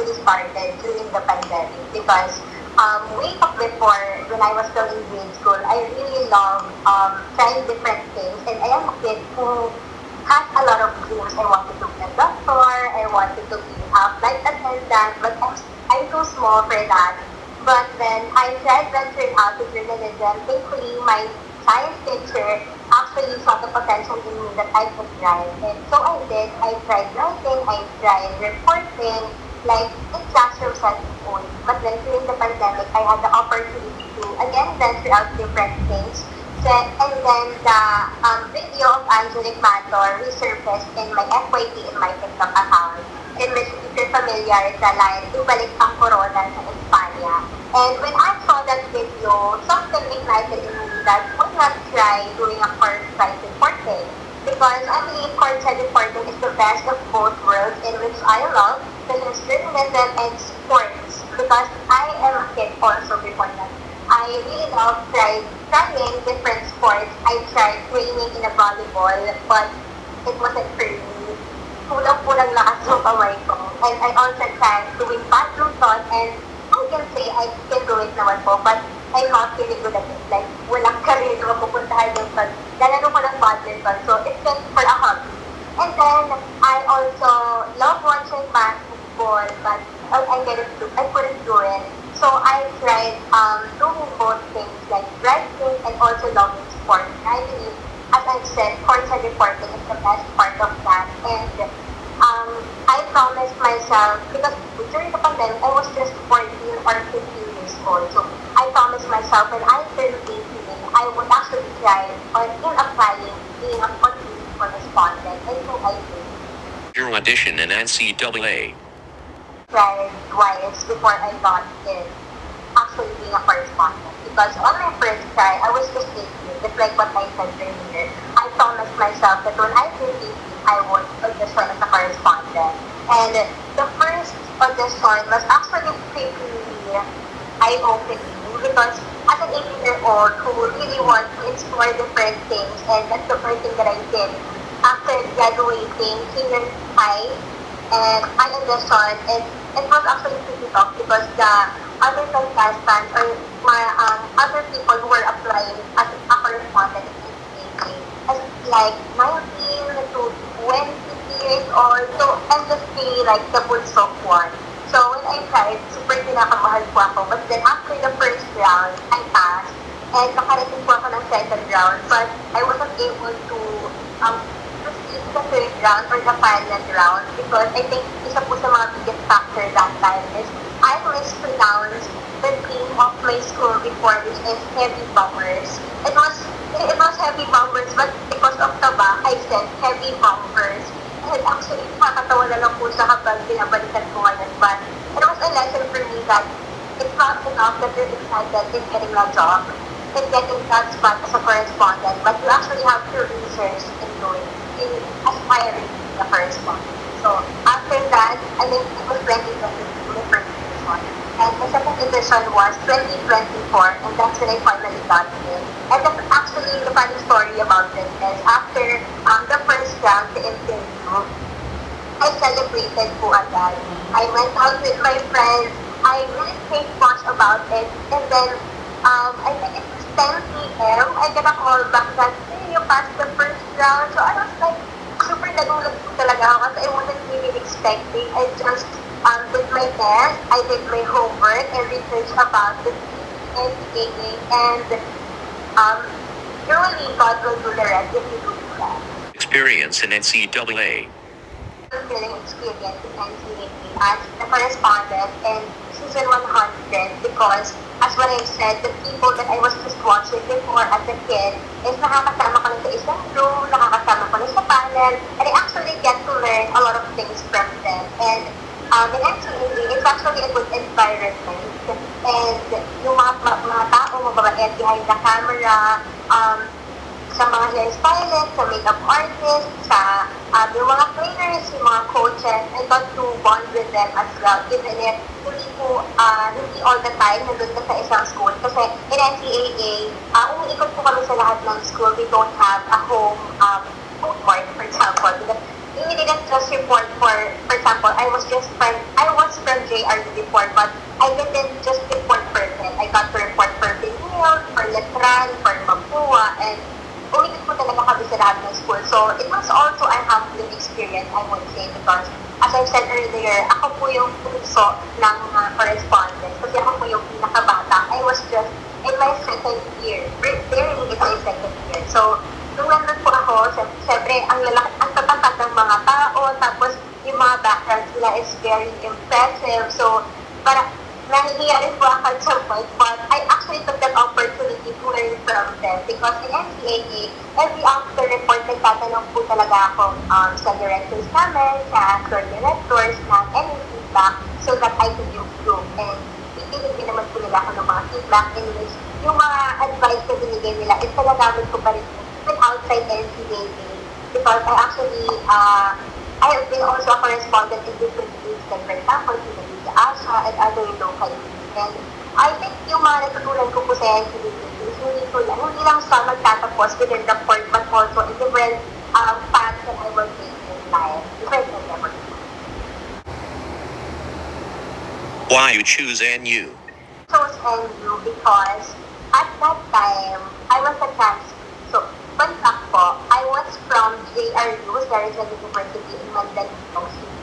actually started during the pandemic because way back before, when I was still in grade school, I really love trying different things. And I am a kid who had a lot of dreams. I wanted to be a doctor, I wanted to be a flight attendant, but I'm too small for that. But then I tried venturing out to journalism. Thankfully, my science teacher actually saw the potential in me that I could write. And so I did. I tried writing, I tried reporting, like in classroom settings only. But then during the pandemic, I had the opportunity to again venture out different things. And then the video of Angelic Mator resurfaced in my FYP in my TikTok account, in which if you're familiar, the line, ibalik ang corona sa Espanya. And when I saw that video, something ignited in me that why not try doing a courtside reporting? Because I believe courtside reporting is the best of both worlds, in which I love, which is journalism and sports. Because I am a kid also before that. I really love trying different sports. I tried training in a volleyball, but it wasn't for me. Kulang-kulang lakas ng kamay ko. And I also tried doing badminton, and I can say I can do it naman po, but I'm not really good at it. Like, walang career na mapupuntahan yung lalaro ko ng badminton. So, it's just for a hobby. And then, I also love watching basketball, but I couldn't do it. So I tried doing both things like writing and also loving sports. I believe, as I've said, courtside reporting is the best part of that. And I promised myself, because during the pandemic, I was just 14 or 15 years old. So I promised myself when I turned 18, I would actually try in applying being a police correspondent. And so I did. Your audition in NCAA. Tried twice before I got in actually being a correspondent. Because on my first try, I was just 18, just like what I said earlier. I promised myself that when I turned 18, I would audition as a correspondent. And the first audition was actually pretty eye-opening because as an 18-year-old who really wants to explore different things, and that's the first thing that I did after graduating senior high. And I auditioned, and it was actually pretty tough because the other contestants or my other people who were applying as a correspondent in NCAA as like 19 to 20 years old. So I'm just really like the bunso one. So when I tried, super pinakamahal po ako. But then after the first round, I passed. And nakarating po ako ng second round. But I wasn't able to the third round or the final round because I think isa po sa mga biggest factor that time is I mispronounced the name of my school before, which is Heavy Bombers. It was Heavy Bombers, but because of taba, I said Heavy Bombers. And actually, nakakatawa na lang po siya kapag binabalikan ko ngayon. But it was a lesson for me that it's not enough that you're excited in getting a job and getting that spot as a correspondent, but you actually have to research and do it in aspiring to the correspondent. So after that, I think it was 2022, the first edition. And the second edition was 2024, and that's when I finally got in. And actually, the funny story about this is after the first round, the interview, I celebrated po agad. I went out with my friends. I really think much about it. And then, I think it was 10 p.m. I got a call back that, hey, you passed the first round. So I was like, super nagulat po talaga ako kasi I wasn't really expecting. I just did my test, I did my homework and research about the NCAA, and truly God will do the rest if you do that. Experience in NCAA. Fulfilling experience in NCAA as the correspondent in season 100 because, as what I said, the people that I was just watching before as a kid is nakakasama ko na sa isang room, nakakasama ko na sa panel, and I actually get to learn a lot of things from them. And in NCAA, it's actually a good environment. And yung mga tao, mababait behind the camera, sa mga hairstylists, sa makeup artists, sa yung mga trainers, yung mga coaches, I got to bond with them as well, even if hindi all the time nandun ka sa isang school. Kasi in NCAA, umiikot po kami sa lahat ng school. We don't have a home court, for example. We didn't just report for example, I was from JRU before, but I didn't just report person. I got to report for Pinil, for Letran, for Mapua, and umilit po talaga kami sa lahat ng school. So, it was also a humbling experience, I would say, because as I said earlier, ako po yung puso ng correspondence. Kasi ako po yung pinakabata. I was just in my second year. Barely in my second year. So, nung nandun po ako, syempre, ang lalaki, ang tatangkad ng mga tao, tapos yung mga backgrounds nila is very impressive. So, para nahihiya rin po ako at some point, but I actually took that opportunity to learn from them because in NCAA, every after report, nagtatanong po talaga ako sa directors namin, sa floor directors, ng any feedback so that I could improve. And pipilitin naman po nila ako ng mga feedback in which yung mga advice na binigay nila is talagamit ko pa rin even outside NCAA because I actually, I have been also a correspondent in different leagues, like for example, in the Liga Asia and other local leagues. And I think yung mga natutunan ko po sa NCAA is hindi lang sa magtatapos within the court, but also in different paths that I will take in life, different endeavors. Why you choose NU? Chose NU because at that time, I was a transfer. So, fun fact po, I was from JRU, Saracen University in Mandaluyong City,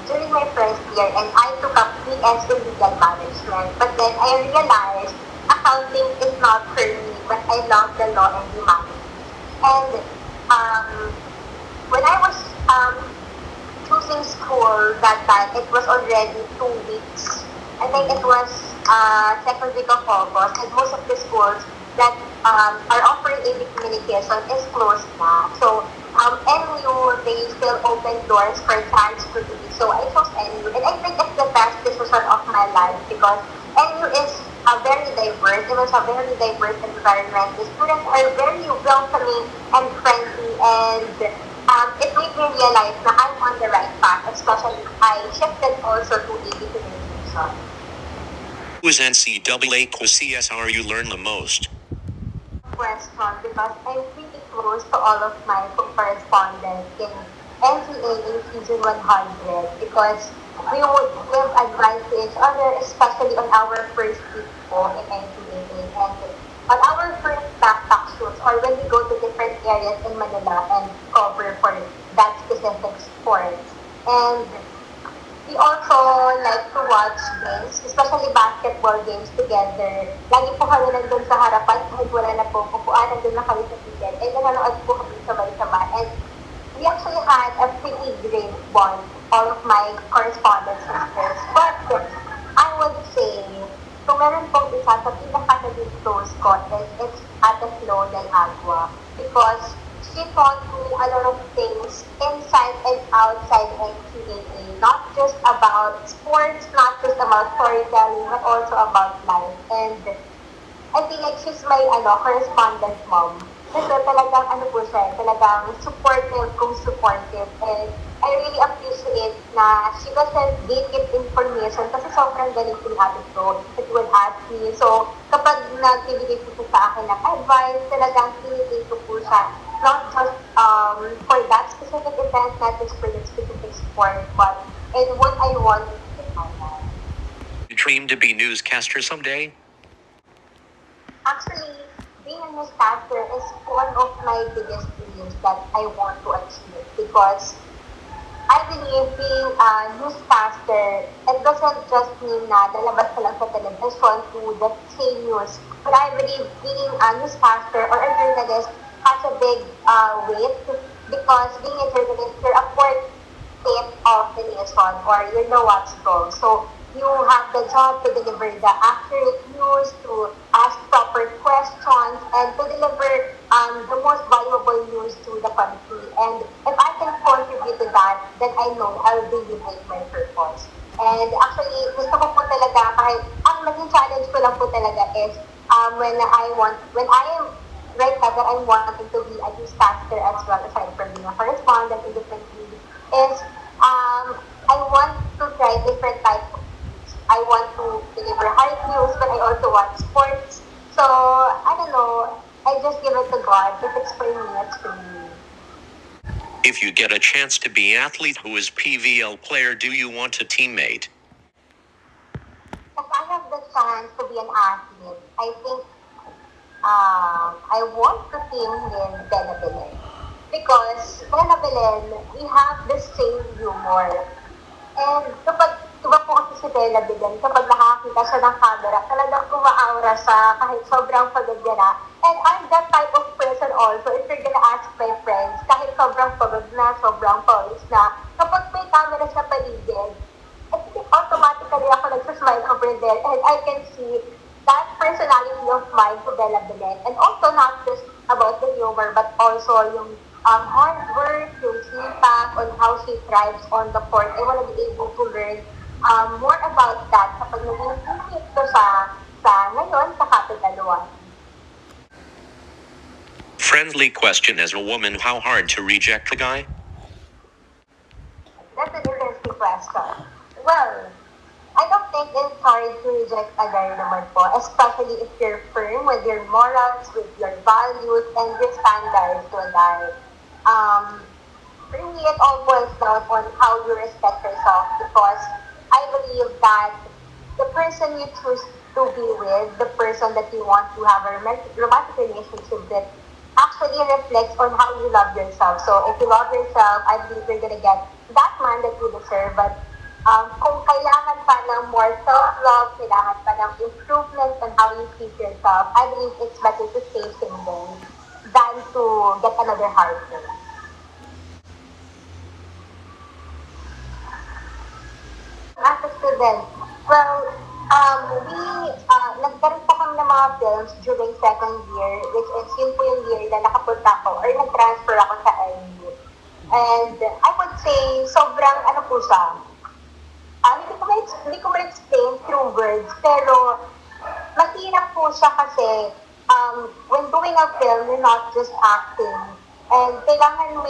during my first year, and I took up BS in Legal Management. But then I realized accounting is not for me, but I love the law and humanities. And when I was choosing school that time, it was already 2 weeks. I think it was second week of August, and most of the schools that are offering AV communication is closed na. So, NU, they still open doors for transfer. So, I chose NU. And I think it's the best decision of my life because NU is a very diverse. It was a very diverse environment. The students are very welcoming and friendly, and it made me realize that I'm on the right path, especially I shifted also to AV communication. Who's NCAA CSR you learn the most? Question because I'm pretty close to all of my correspondents in NCAA Season 100 because we would give advice to each other, especially on our first week po in NCAA and on our first backpack shoots or when we go to different areas in Manila and cover for that specific sport. And we also like to watch games, especially basketball games together. Lagi po kami nandun sa harapan kahit wala na po pupuan, nandun na kami sa ticket. And nanonood po kami sabay-sabay. And we actually had a pretty great bond, all of my correspondence sisters. But I would say, kung meron pong isa sa pinaka-naging close ko is it's Ate Flo del Agua. Because she taught me a lot of things inside and outside NCAA. Not just about sports, not just about storytelling, but also about life. And I feel like she's my correspondent mom. Kasi talagang talagang supportive kung supportive. And I really appreciate na she doesn't gatekeep information kasi sobrang galing po ni Ate Flo. It would ask me. So, kapag nagbibigay po sa akin ng advice, talagang pinigay ko po siya. Not just for that specific event, not just for the specific sport, but in what I want in my life. You dream to be newscaster someday? Actually, being a newscaster is one of my biggest dreams that I want to achieve because I believe being a newscaster, it doesn't just mean na lalabas ka lang sa television to the same news. But I believe being a newscaster or a journalist has a big weight because being a journalist, you're a fourth state of the nation or you're the watchdog. So you have the job to deliver the accurate news, to ask proper questions, and to deliver the most valuable news to the country. And if I can contribute to that, then I know I'll really make my purpose. And actually, gusto ko po talaga, kahit ang naging challenge ko lang po talaga is when I am right now that I'm wanting to be a newscaster as well, aside from being a correspondent in different fields, is I want to try different types of news. I want to deliver hard news, but I also want sports. So, I don't know, I just give it to God. If it's for me, it's for me. If you get a chance to be athlete who is PVL player, do you want a teammate? chance to be an athlete, I think I want to team with Bella Belen. Because Bella Belen, we have the same humor. And kapag, diba po kasi si Bella Belen, kapag nakakita siya ng camera, talagang kumaaura siya kahit sobrang pagod niya na. And I'm that type of person also, if you're gonna ask my friends, kahit sobrang pagod na, sobrang pawis na, kapag may camera sa paligid, I think automatically ako nagsasmile over there and I can see that personality of mine to Bella Belen. And also not just about the humor, but also yung hard work, yung sipag, on how she thrives on the court. I want to be able to learn more about that kapag naging teammate ko sa ngayon sa Capital One. Friendly question: as a woman, how hard to reject a guy? That's an interesting question. Well, I don't think it's hard to reject a guy naman po, especially if you're firm with your morals, with your values, and your standards to a guy. For me, it all boils down on how you respect yourself because I believe that the person you choose to be with, the person that you want to have a romantic relationship with, actually reflects on how you love yourself. So if you love yourself, I believe you're gonna get that man that you deserve. But kung kailangan pa ng more self-love, kailangan pa ng improvement on how you treat yourself, I believe it's better to stay single than to get another partner. As a student, well, nagkaroon po kami ng mga films during second year, which is yun po yung year na nakapunta ko or nag-transfer ako sa LU. And I would say, sobrang ano po siya, hindi ko ma-explain through words, pero mahirap po siya kasi when doing a film, you're not just acting. And kailangan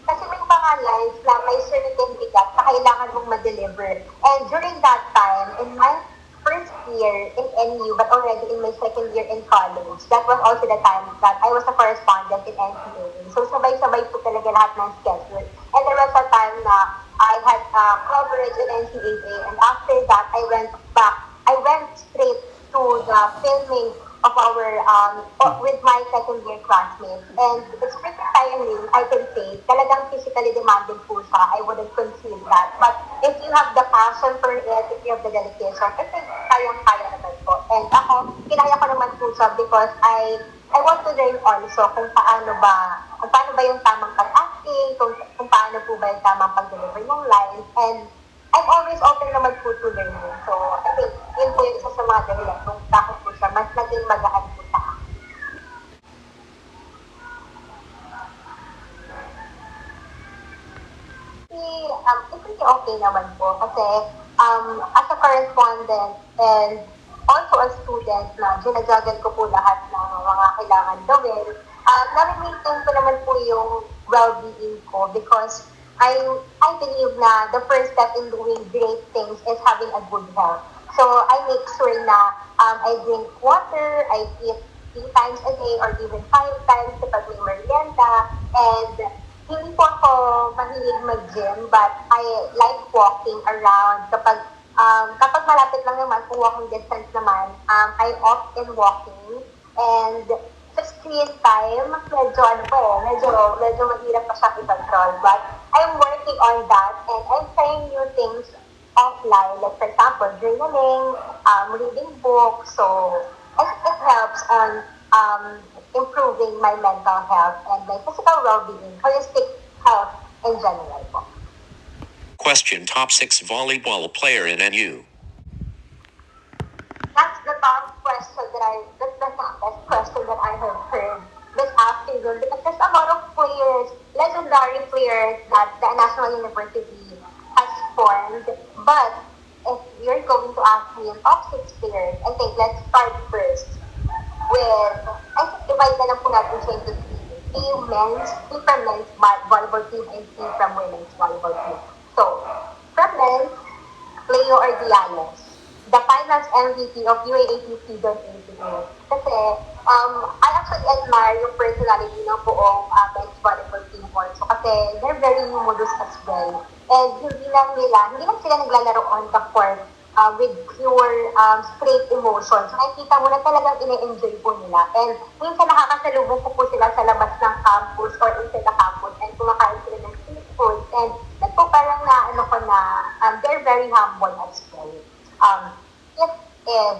kasi may mga lines na may certain bigat na kailangan mong ma-deliver. And during that time, in my first year in NU, but already in my second year in college, that was also the time that I was a correspondent in NCAA. So sabay-sabay po talaga lahat ng schedule. And there was a time na I had coverage in NCAA, and after that, I went straight to the filming of our, with my second year classmates. And it's pretty tiring, I can say. Talagang physically demanding po siya. I wouldn't conceal that. But if you have the passion for it, if you have the dedication, I think kayang-kaya naman po. And ako, kinaya ko naman po siya because I want to learn also kung paano ba yung tamang pag-acting, kung paano po ba yung tamang pag-deliver ng lines. And I'm always open naman po to learning. So, I think yun po yung isa sa mga dahilan kung bakit po siya mas naging magaan po sa akin. It's really okay naman po kasi as a correspondent and also a student na ginajagan ko po lahat ng mga kailangan gawin, nami-maintain ko naman po yung well-being ko because I believe na the first step in doing great things is having a good health. So I make sure na I drink water, I eat 3 times a day or even 5 times kapag may merienda. And hindi po ako mahilig mag-gym, but I like walking around. Kapag malapit lang naman, kung walking distance naman, I opt in walking. And sa screen time, medyo mahirap pa siya i-control. But I'm working on that and I'm trying new things offline. Like for example, journaling, reading books. So it helps on improving my mental health and my physical well-being, holistic health in general po. Question: top 6 volleyball player in NU. That's the top question that's the toughest question that I have heard this afternoon because there's a lot of players, legendary players that the National University has formed. But if you're going to ask me yung top 6 players, I think let's start first with, I think divide na lang po natin siya into 3 from men's volleyball team and 3 from women's volleyball team. So, from men's, Leo Ardiales, the finals MVP of UAAP Season 88. Kasi, I actually admire yung personality ng buong men's volleyball team also kasi they're very humorous as well. And hindi lang sila naglalaro on the court with pure straight emotions. Nakikita mo na talagang ine-enjoy po nila. And minsan nakakasalubong ko po sila sa labas ng campus or inside the campus and kumakain sila ng street food. And that's po parang na, ano ko na, they're very humble as well. It is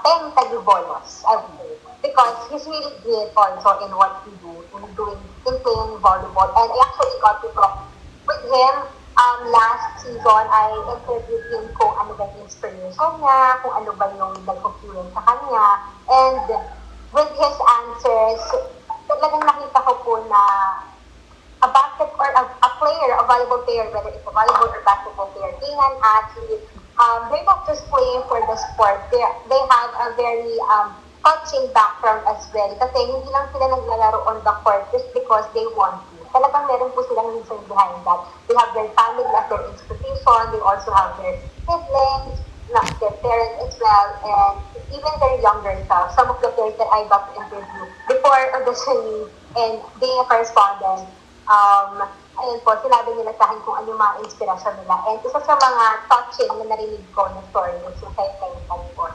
Peng Tagubolos, I would say. Because he's really great also in what he do, in playing volleyball. And I actually got to talk with him last season. I interviewed him kung ano ba yung inspiration niya, kung ano ba yung nag-influence sa kanya. And with his answers, talagang nakita ko po na a basket or a player, a volleyball player, whether it's a volleyball or basketball player, being an athlete, they're not just playing for the sport. They have a very touching background as well. Kasi hindi lang sila naglalaro on the court just because they want to. Talagang meron po silang reason behind that. They have their family as their inspiration. They also have their siblings, their parents as well, and even their younger self. Some of the players that I got to interview before auditioning and being a correspondent, ayun po, sinabi nila sa akin kung ano yung mga inspirasyon nila. And isa sa mga touching na narinig ko na story was yung kay Peng po.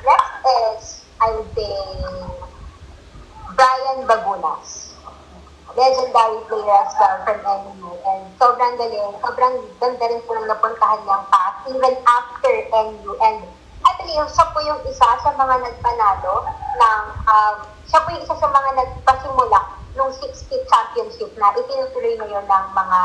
Next is, I would say, Brian Bagunas. Legendary player as well from NU. And sobrang galing, sobrang ganda rin po ng napuntahan niyang path, even after NU. And actually, siya po yung isa sa mga nagpanalo ng, siya po yung isa sa mga nagpasimula nung 6-feet championship na itinutuloy ngayon ng mga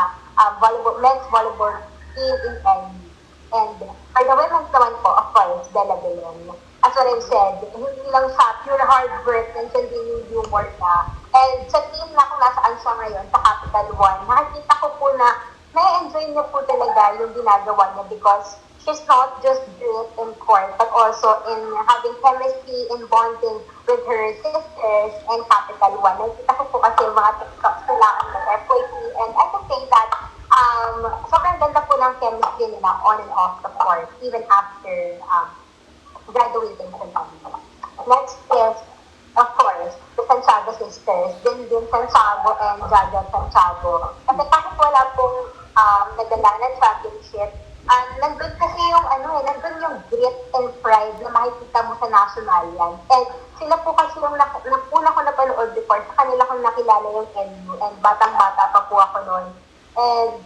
men's volleyball team in NU. And for the women's naman po, of course, Bella Belen. As what I've said, hindi lang siya pure hard work, nandiyan din yung humor na. And sa team na kung nasaan siya ngayon, sa Capital One, nakikita ko po na na-enjoy niya po talaga yung ginagawa niya because she's not just great in court, but also in having chemistry and bonding with her sisters and Capital One. Nakikita ko po kasi yung mga TikToks nila on the FYP, and I can say that sobrang ganda po ng chemistry nila on and off the court, even after graduating from college. Next is, of course, the Santiago sisters, Din Santiago and Jaja Santiago. Kasi kahit wala pong nadala na championship, nandun kasi yung nandun yung grit and pride na makikita mo sa national yan. And sila po kasi yung una ko napanood before, sa kanila ko nakilala yung NU, and batang-bata pa po ako noon. And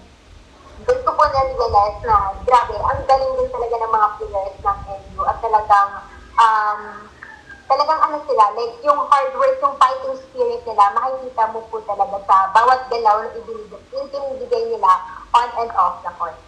doon ko po na-realize na grabe, ang galing din talaga ng mga players ng NU at talagang sila, like yung hard work, yung fighting spirit nila, makikita mo po talaga sa bawat galaw na ibinibigay nila on and off the court.